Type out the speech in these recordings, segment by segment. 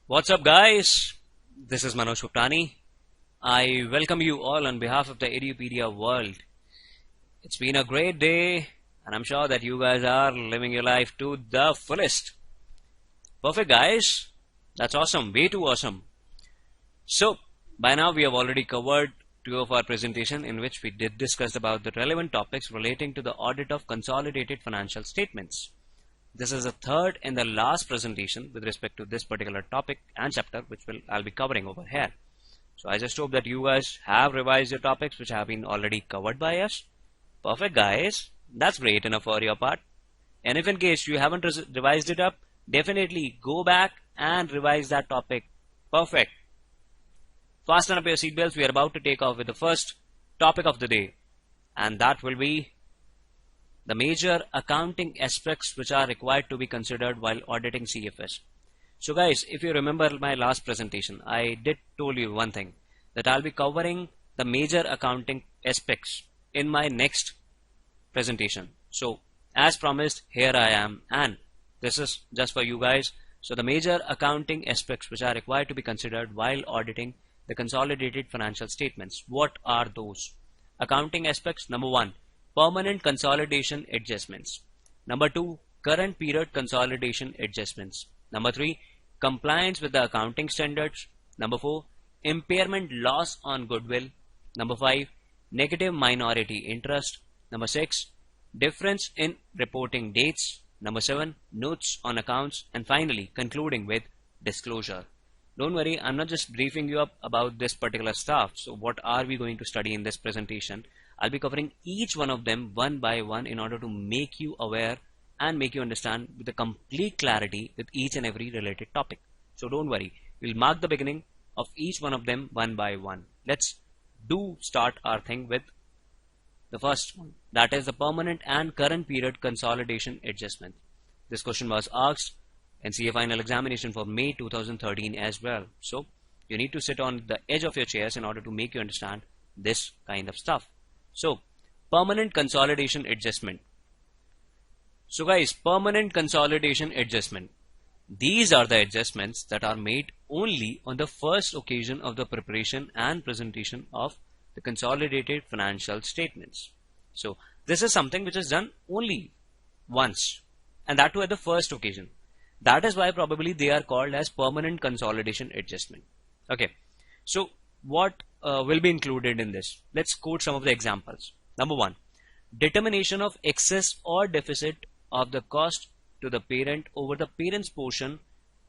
What's up, guys? This is Manoj Guptani. I welcome you all on behalf of the Edupedia world. It's been a great day, and I'm sure that you guys are living your life to the fullest. Perfect, guys. That's awesome. Way too awesome. So, by now we have already covered two of our presentation in which we did discuss about the relevant topics relating to the audit of consolidated financial statements. This is the third and the last presentation with respect to this particular topic and chapter, which I'll be covering over here. So I just hope that you guys have revised your topics which have been already covered by us. Perfect, guys. That's great enough for your part. And if in case you haven't revised it up, definitely go back and revise that topic. Perfect. Fasten up your seatbelts. We are about to take off with the first topic of the day, and that will be the major accounting aspects which are required to be considered while auditing CFS. So guys, if you remember my last presentation, I did told you one thing, that I'll be covering the major accounting aspects in my next presentation. So as promised, here I am, and this is just for you guys. So the major accounting aspects which are required to be considered while auditing the consolidated financial statements. What are those accounting aspects? Number one, permanent consolidation adjustments. Number two, current period consolidation adjustments. Number three, compliance with the accounting standards. Number four, impairment loss on goodwill. Number five, negative minority interest. Number six, difference in reporting dates. Number seven, notes on accounts. And finally, concluding with disclosure. Don't worry, I'm not just briefing you up about this particular stuff. So what are we going to study in this presentation? I'll be covering each one of them one by one in order to make you aware and make you understand with a complete clarity with each and every related topic. So don't worry, we'll mark the beginning of each one of them one by one. Let's start our thing with the first one, that is the permanent and current period consolidation adjustment. This question was asked in CA final examination for May 2013 as well. So you need to sit on the edge of your chairs in order to make you understand this kind of stuff. So, permanent consolidation adjustment. So guys, permanent consolidation adjustment. These are the adjustments that are made only on the first occasion of the preparation and presentation of the consolidated financial statements. So, this is something which is done only once, and that too at the first occasion. That is why probably they are called as permanent consolidation adjustment. Okay, so what will be included in this? Let's quote some of the examples. Number one, determination of excess or deficit of the cost to the parent over the parent's portion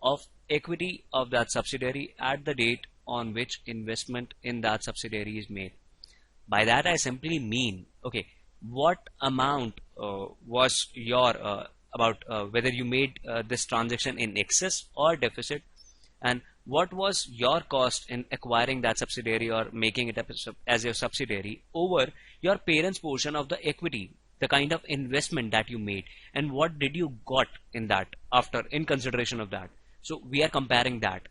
of equity of that subsidiary at the date on which investment in that subsidiary is made. By that I simply mean, okay, what amount was your about whether you made this transaction in excess or deficit, and what was your cost in acquiring that subsidiary or making it as your subsidiary over your parent's portion of the equity, the kind of investment that you made, and what did you got in that after in consideration of that. So we are comparing that.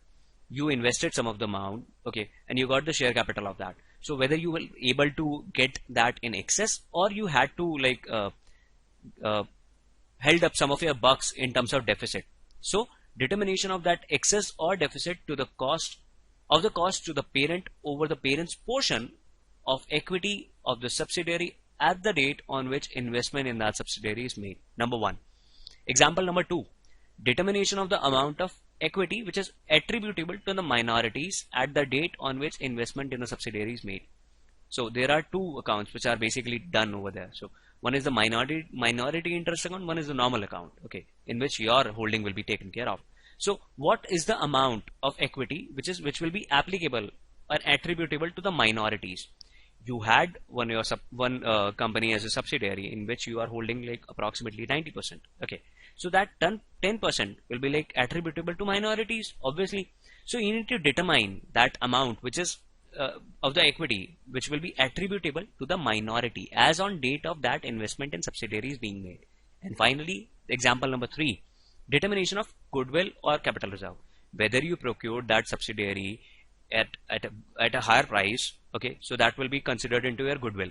You invested some of the amount, okay, and you got the share capital of that. So whether you were able to get that in excess or you had to like held up some of your bucks in terms of deficit. So determination of that excess or deficit to the cost to the parent over the parent's portion of equity of the subsidiary at the date on which investment in that subsidiary is made. Number one. Example number two, determination of the amount of equity which is attributable to the minorities at the date on which investment in the subsidiary is made. So there are two accounts which are basically done over there. So one is the minority interest account, one is the normal account, okay, in which your holding will be taken care of. So what is the amount of equity which will be applicable or attributable to the minorities? You had one company as a subsidiary in which you are holding like approximately 90%. Okay, so that 10% will be like attributable to minorities, obviously. So you need to determine that amount which is of the equity which will be attributable to the minority as on date of that investment in subsidiary is being made. And finally, example number three, determination of goodwill or capital reserve. Whether you procured that subsidiary at a higher price, okay, so that will be considered into your goodwill,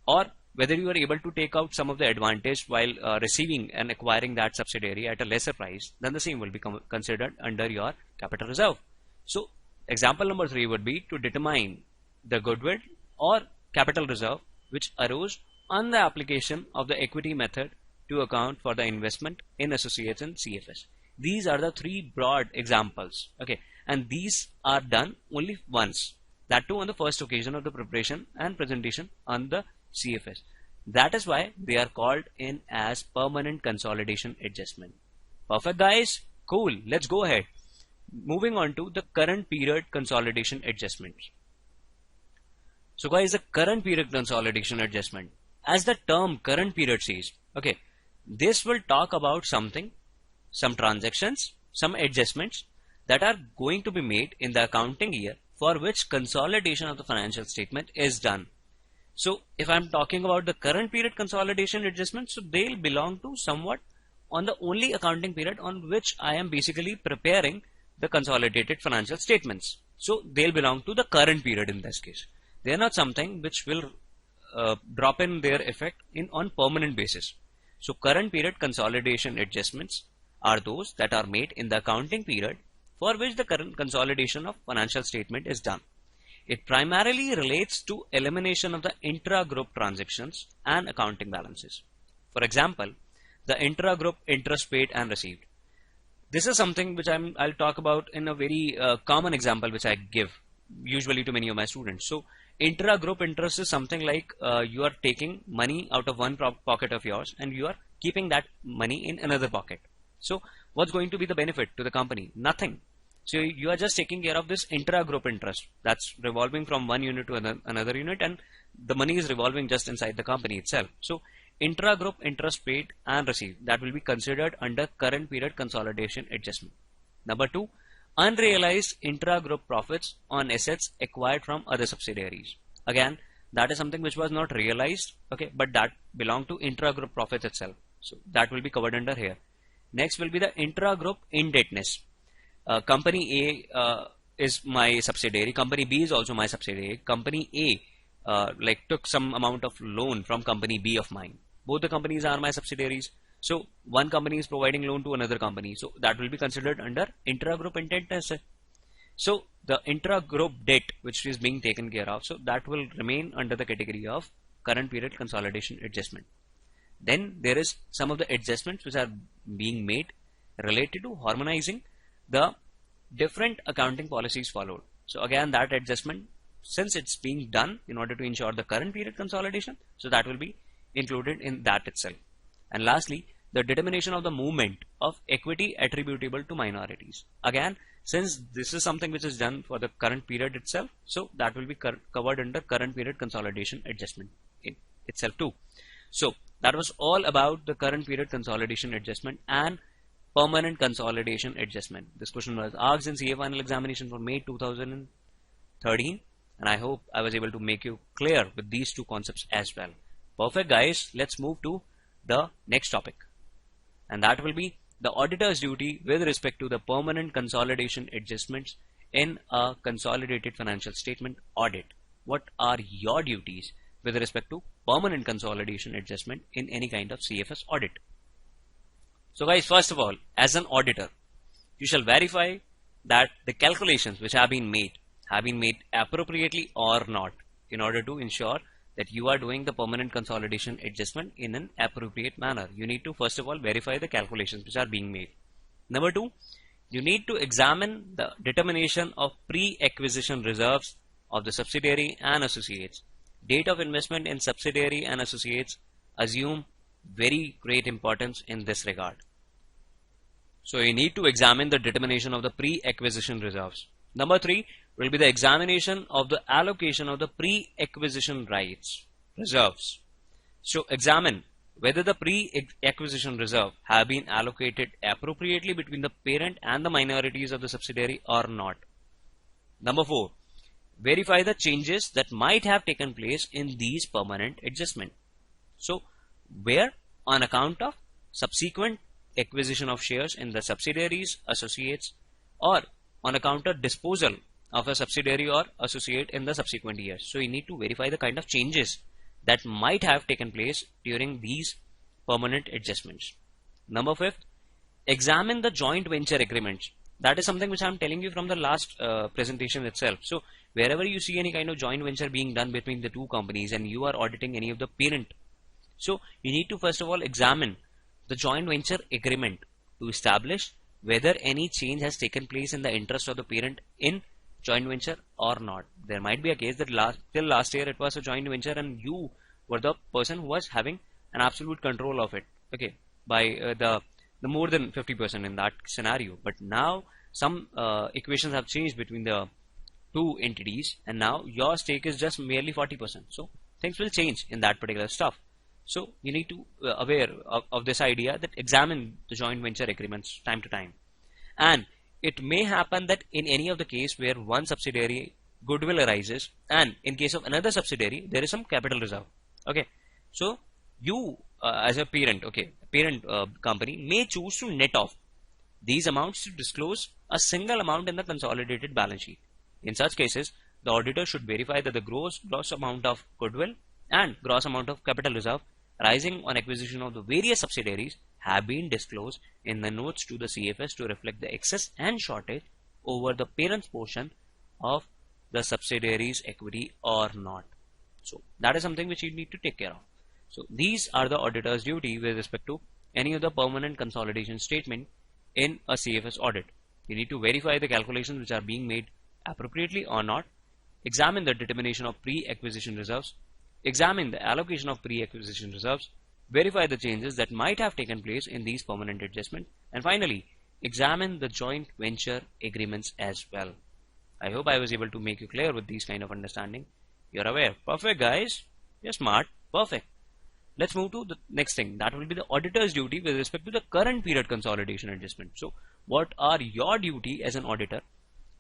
or whether you are able to take out some of the advantage while receiving and acquiring that subsidiary at a lesser price, then the same will be considered under your capital reserve. So example number 3 would be to determine the goodwill or capital reserve which arose on the application of the equity method to account for the investment in associates in CFS. These are the 3 broad examples, okay, and these are done only once, that too on the first occasion of the preparation and presentation on the CFS. That is why they are called in as permanent consolidation adjustment. Perfect guys, cool, let's go ahead. Moving on to the current period consolidation adjustments. So guys, the current period consolidation adjustment, as the term current period says, okay, this will talk about something, some transactions, some adjustments that are going to be made in the accounting year for which consolidation of the financial statement is done. So if I'm talking about the current period consolidation adjustments, so they'll belong to somewhat on the only accounting period on which I am basically preparing the consolidated financial statements. So they'll belong to the current period in this case. They are not something which will drop in their effect on permanent basis. So current period consolidation adjustments are those that are made in the accounting period for which the current consolidation of financial statement is done. It primarily relates to elimination of the intra-group transactions and accounting balances. For example, the intra-group interest paid and received. This is something which I'll talk about in a very common example which I give usually to many of my students. So intra-group interest is something like you are taking money out of one pocket of yours and you are keeping that money in another pocket. So what's going to be the benefit to the company? Nothing. So you are just taking care of this intra-group interest that's revolving from one unit to another unit, and the money is revolving just inside the company itself. So intra-group interest paid and received, that will be considered under current period consolidation adjustment. Number 2, unrealized intra-group profits on assets acquired from other subsidiaries. Again, that is something which was not realized, okay, but that belonged to intra-group profits itself. So that will be covered under here. Next will be the intra-group indebtedness. Company A is my subsidiary. Company B is also my subsidiary. Company A took some amount of loan from company B of mine. Both the companies are my subsidiaries. So one company is providing loan to another company. So that will be considered under intra-group indebtedness. So the intra-group debt which is being taken care of, so that will remain under the category of current period consolidation adjustment. Then there is some of the adjustments which are being made related to harmonizing the different accounting policies followed. So again, that adjustment, since it's being done in order to ensure the current period consolidation, so that will be included in that itself. And lastly, the determination of the movement of equity attributable to minorities. Again, since this is something which is done for the current period itself, so that will be covered under current period consolidation adjustment in itself too. So that was all about the current period consolidation adjustment and permanent consolidation adjustment. This question was asked in CA final examination for May 2013, and I hope I was able to make you clear with these two concepts as well. Perfect guys, let's move to the next topic, and that will be the auditor's duty with respect to the permanent consolidation adjustments in a consolidated financial statement audit. What are your duties with respect to permanent consolidation adjustment in any kind of CFS audit? So guys, first of all, as an auditor, you shall verify that the calculations which have been made appropriately or not, in order to ensure that you are doing the permanent consolidation adjustment in an appropriate manner. You need to first of all verify the calculations which are being made. Number 2, you need to examine the determination of pre-acquisition reserves of the subsidiary and associates. Date of investment in subsidiary and associates assume very great importance in this regard. So you need to examine the determination of the pre-acquisition reserves. Number 3 will be the examination of the allocation of the pre-acquisition rights reserves. So examine whether the pre-acquisition reserve have been allocated appropriately between the parent and the minorities of the subsidiary or not. Number 4, verify the changes that might have taken place in these permanent adjustments. So where on account of subsequent acquisition of shares in the subsidiaries, associates, or on account of disposal of a subsidiary or associate in the subsequent years. So you need to verify the kind of changes that might have taken place during these permanent adjustments. Number 5, examine the joint venture agreements. That is something which I am telling you from the last presentation itself. So wherever you see any kind of joint venture being done between the two companies and you are auditing any of the parent, so you need to first of all examine the joint venture agreement to establish whether any change has taken place in the interest of the parent in joint venture or not. There might be a case that till last year it was a joint venture and you were the person who was having an absolute control of it, okay, by the more than 50% in that scenario. But now some equations have changed between the two entities and now your stake is just merely 40%. So things will change in that particular stuff. So you need to aware of this idea that examine the joint venture agreements time to time. And it may happen that in any of the case where one subsidiary goodwill arises and in case of another subsidiary there is some capital reserve, okay, so you as a parent, okay, parent company may choose to net off these amounts to disclose a single amount in the consolidated balance sheet. In such cases, the auditor should verify that the gross amount of goodwill and gross amount of capital reserve arising on acquisition of the various subsidiaries have been disclosed in the notes to the CFS to reflect the excess and shortage over the parent's portion of the subsidiary's equity or not. So that is something which you need to take care of. So these are the auditor's duty with respect to any of the permanent consolidation statement in a CFS audit. You need to verify the calculations which are being made appropriately or not, examine the determination of pre-acquisition reserves, examine the allocation of pre-acquisition reserves, verify the changes that might have taken place in these permanent adjustments, and finally examine the joint venture agreements as well. I hope I was able to make you clear with these kind of understanding. You're aware. Perfect, guys. You're smart. Perfect. Let's move to the next thing. That will be the auditor's duty with respect to the current period consolidation adjustment. So what are your duty as an auditor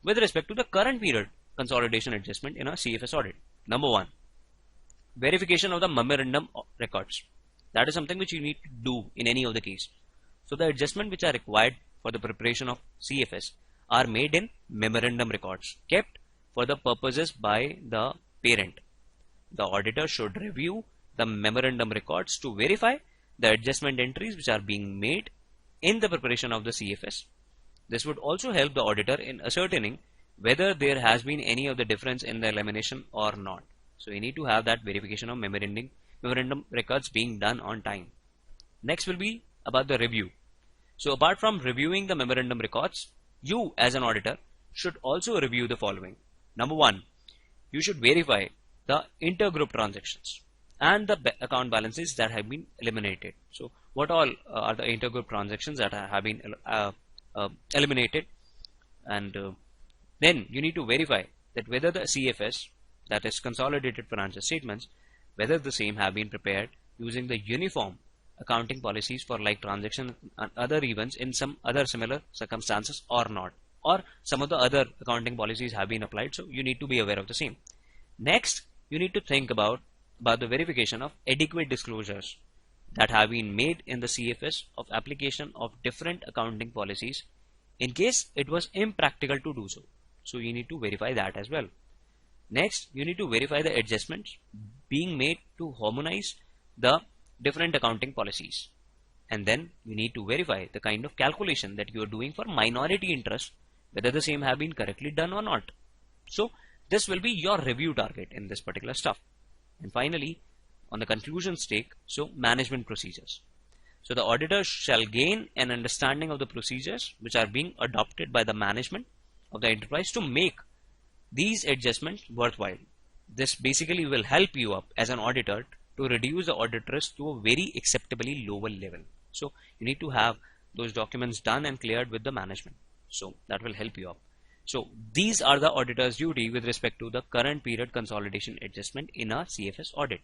with respect to the current period consolidation adjustment in a CFS audit? Number 1, verification of the memorandum records. That is something which you need to do in any of the case. So the adjustment which are required for the preparation of CFS are made in memorandum records kept for the purposes by the parent. The auditor should review the memorandum records to verify the adjustment entries which are being made in the preparation of the CFS. This would also help the auditor in ascertaining whether there has been any of the difference in the elimination or not. So you need to have that verification of memorandum records being done on time. Next will be about the review. So apart from reviewing the memorandum records, you as an auditor should also review the following. Number 1, you should verify the intergroup transactions and the account balances that have been eliminated. So what all are the intergroup transactions that have been eliminated, and then you need to verify that whether the CFS, that is consolidated financial statements, whether the same have been prepared using the uniform accounting policies for like transactions and other events in some other similar circumstances or not, or some of the other accounting policies have been applied, so you need to be aware of the same. Next, you need to think about the verification of adequate disclosures that have been made in the CFS of application of different accounting policies in case it was impractical to do so. So you need to verify that as well. Next, you need to verify the adjustments being made to harmonize the different accounting policies. And then you need to verify the kind of calculation that you are doing for minority interest, whether the same have been correctly done or not. So this will be your review target in this particular stuff. And finally, on the conclusion stake, so management procedures. So the auditor shall gain an understanding of the procedures which are being adopted by the management of the enterprise to make these adjustments worthwhile. This basically will help you up as an auditor to reduce the audit risk to a very acceptably lower level. So you need to have those documents done and cleared with the management. So that will help you up. So these are the auditor's duty with respect to the current period consolidation adjustment in a CFS audit.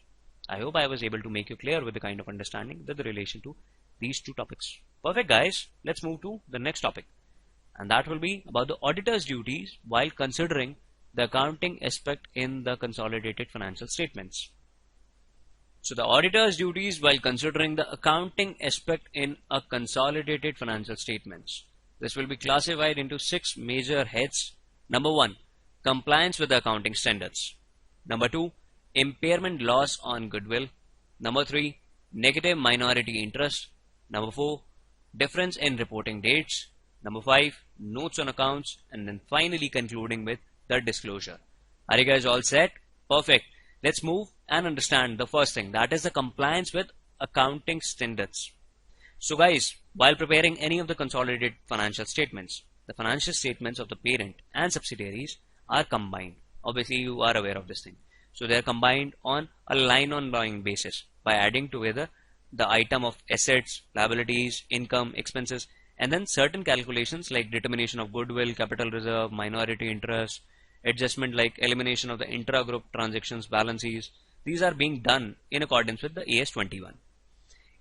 I hope I was able to make you clear with the kind of understanding with the relation to these two topics. Perfect, guys. Let's move to the next topic, and that will be about the auditor's duties while considering the accounting aspect in the consolidated financial statements. So the auditor's duties while considering the accounting aspect in a consolidated financial statements. This will be classified into 6 major heads. Number 1, compliance with the accounting standards. Number 2, impairment loss on goodwill. Number 3, negative minority interest. Number 4, difference in reporting dates. Number 5, notes on accounts, and then finally concluding with the disclosure. Are you guys all set? Perfect. Let's move and understand the first thing, that is the compliance with accounting standards. So guys, while preparing any of the consolidated financial statements, the financial statements of the parent and subsidiaries are combined. Obviously you are aware of this thing. So they are combined on a line-on-line basis by adding together the item of assets, liabilities, income, expenses, and then certain calculations like determination of goodwill, capital reserve, minority interest, adjustment like elimination of the intra-group transactions balances. These are being done in accordance with the AS 21.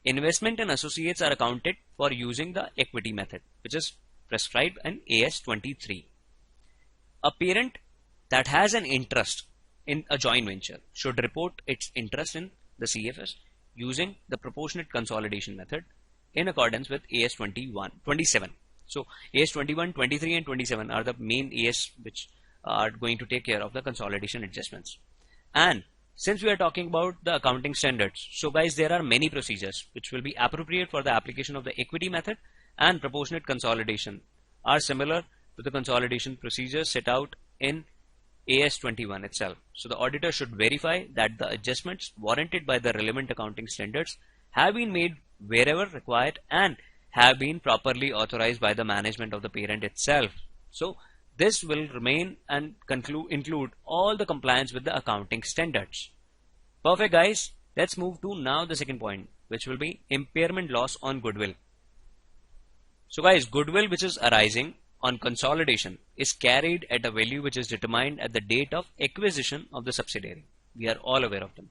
Investment in associates are accounted for using the equity method, which is prescribed in AS 23. A parent that has an interest in a joint venture should report its interest in the CFS using the proportionate consolidation method in accordance with AS 27. So AS 21, 23 and 27 are the main AS which are going to take care of the consolidation adjustments. And since we are talking about the accounting standards, so guys, there are many procedures which will be appropriate for the application of the equity method, and proportionate consolidation are similar to the consolidation procedures set out in AS 21 itself. So the auditor should verify that the adjustments warranted by the relevant accounting standards have been made wherever required and have been properly authorized by the management of the parent itself. So this will remain and include all the compliance with the accounting standards. Perfect guys, let's move to now the second point, which will be impairment loss on goodwill. So guys, goodwill which is arising on consolidation is carried at a value which is determined at the date of acquisition of the subsidiary. We are all aware of them.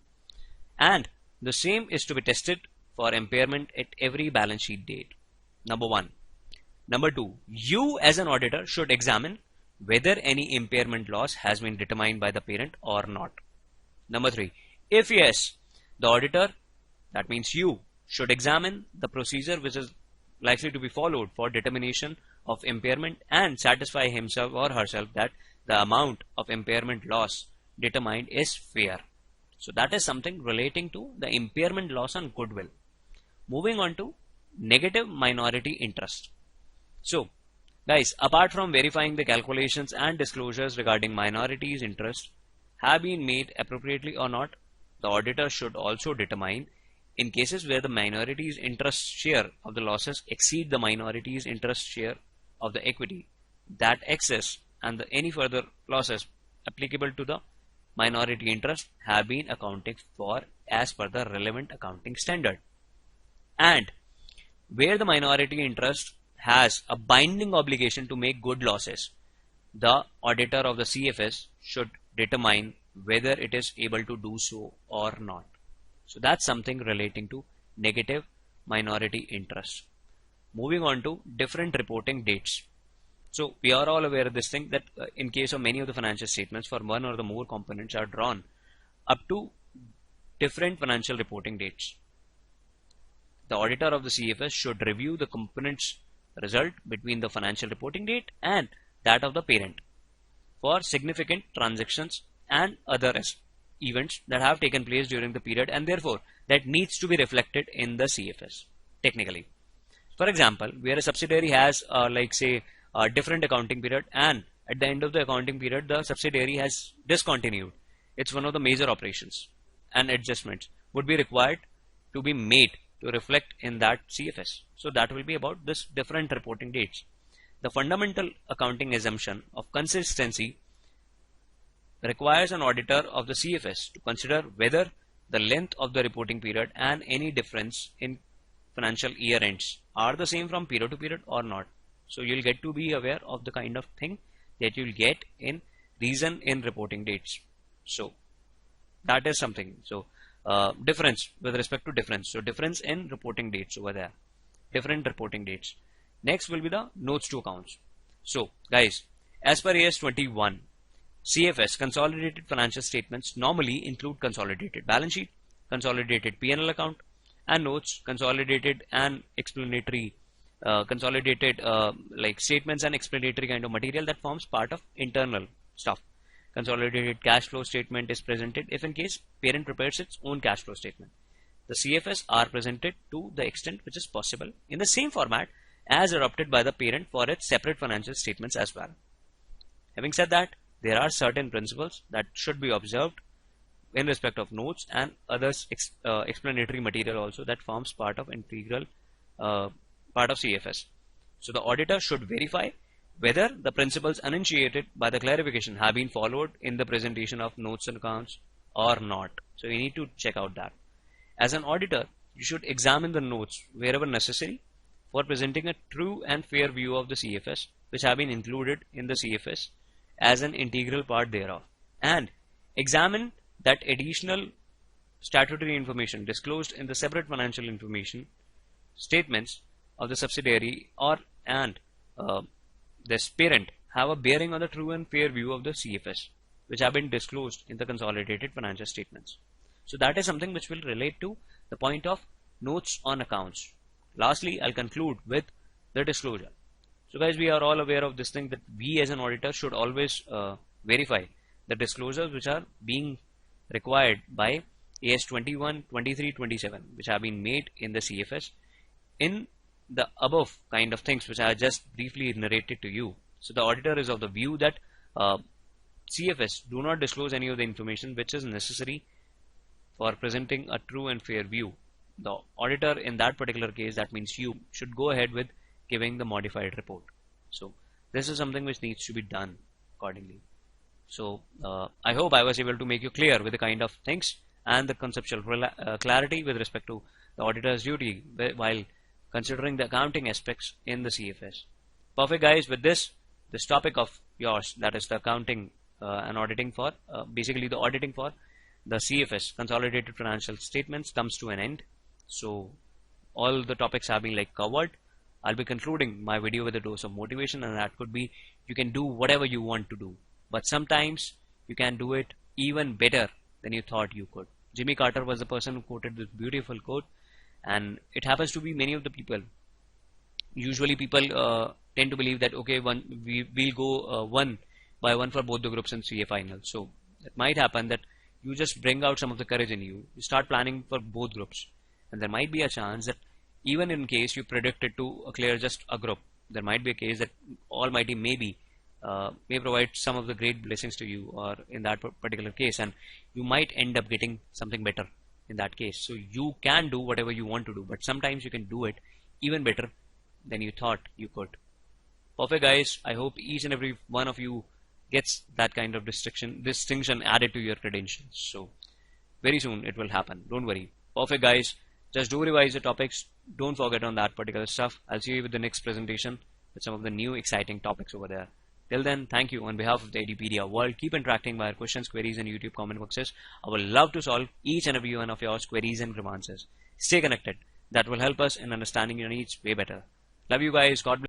And the same is to be tested for impairment at every balance sheet date. Number 1. Number 2, you as an auditor should examine whether any impairment loss has been determined by the parent or not. Number 3, if yes, the auditor, that means you, should examine the procedure which is likely to be followed for determination of impairment and satisfy himself or herself that the amount of impairment loss determined is fair. So that is something relating to the impairment loss on goodwill. Moving on to negative minority interest. So guys, apart from verifying the calculations and disclosures regarding minorities' interest have been made appropriately or not, the auditor should also determine, in cases where the minorities' interest share of the losses exceed the minorities' interest share of the equity, that excess and any further losses applicable to the minority interest have been accounted for as per the relevant accounting standard. And where the minority interest has a binding obligation to make good losses, the auditor of the CFS should determine whether it is able to do so or not. So that's something relating to negative minority interest. Moving on to different reporting dates. So we are all aware of this thing, that in case of many of the financial statements, for one or the more components are drawn up to different financial reporting dates. The auditor of the CFS should review the components result between the financial reporting date and that of the parent for significant transactions and other events that have taken place during the period, and therefore that needs to be reflected in the CFS technically. For example, where a subsidiary has like say a different accounting period, and at the end of the accounting period the subsidiary has discontinued, it's one of the major operations, and adjustments would be required to be made to reflect in that CFS. So that will be about this different reporting dates. The fundamental accounting assumption of consistency requires an auditor of the CFS to consider whether the length of the reporting period and any difference in financial year ends are the same from period to period or not. So you'll get to be aware of the kind of thing that you'll get in reason in reporting dates. So that is something. So difference with respect to difference. So difference in reporting dates over there. Different reporting dates. Next will be the notes to accounts. So guys, as per AS 21, CFS consolidated financial statements normally include consolidated balance sheet, consolidated P&L account, and notes, consolidated and explanatory, consolidated like statements and explanatory kind of material that forms part of internal stuff. consolidated cash flow statement is presented if in case parent prepares its own cash flow statement. The CFS are presented to the extent which is possible in the same format as adopted by the parent for its separate financial statements as well. Having said that, there are certain principles that should be observed in respect of notes and others explanatory material also that forms part of integral part of CFS. So the auditor should verify whether the principles enunciated by the clarification have been followed in the presentation of notes and accounts or not. So you need to check out that. As an auditor, you should examine the notes wherever necessary for presenting a true and fair view of the CFS which have been included in the CFS as an integral part thereof, and examine that additional statutory information disclosed in the separate financial information statements of the subsidiary or and this parent have a bearing on the true and fair view of the CFS which have been disclosed in the consolidated financial statements. So that is something which will relate to the point of notes on accounts. Lastly, I'll conclude with the disclosure. So guys, we are all aware of this thing that we as an auditor should always verify the disclosures which are being required by AS 21, 23, 27 which have been made in the CFS in the above kind of things which I just briefly narrated to you. So the auditor is of the view that CFS do not disclose any of the information which is necessary for presenting a true and fair view. The auditor in that particular case, that means you, should go ahead with giving the modified report. So this is something which needs to be done accordingly. So I hope I was able to make you clear with the kind of things and the conceptual clarity with respect to the auditor's duty while considering the accounting aspects in the CFS. Perfect guys, with this topic of yours, that is the accounting and auditing for basically the auditing for the CFS consolidated financial statements comes to an end. So all the topics have been like covered. I'll be concluding my video with a dose of motivation, and that could be you can do whatever you want to do, but sometimes you can do it even better than you thought you could. Jimmy Carter was the person who quoted this beautiful quote, and it happens to be many of the people. Usually people tend to believe that okay, we'll go 1 by 1 for both the groups in CA final. So it might happen that you just bring out some of the courage in you. You start planning for both groups, and there might be a chance that even in case you predict it to clear just a group, there might be a case that Almighty may provide some of the great blessings to you, or in that particular case, and you might end up getting something better in that case. So you can do whatever you want to do, but sometimes you can do it even better than you thought you could. Perfect guys, I hope each and every one of you gets that kind of distinction added to your credentials. So very soon it will happen, don't worry. Perfect guys, just do revise the topics, don't forget on that particular stuff. I'll see you with the next presentation with some of the new exciting topics over there. Till then, thank you on behalf of the Edupedia world. Keep interacting via questions, queries and YouTube comment boxes. I will love to solve each and every one of your queries and grievances. Stay connected, that will help us in understanding your needs way better. Love you guys, God bless.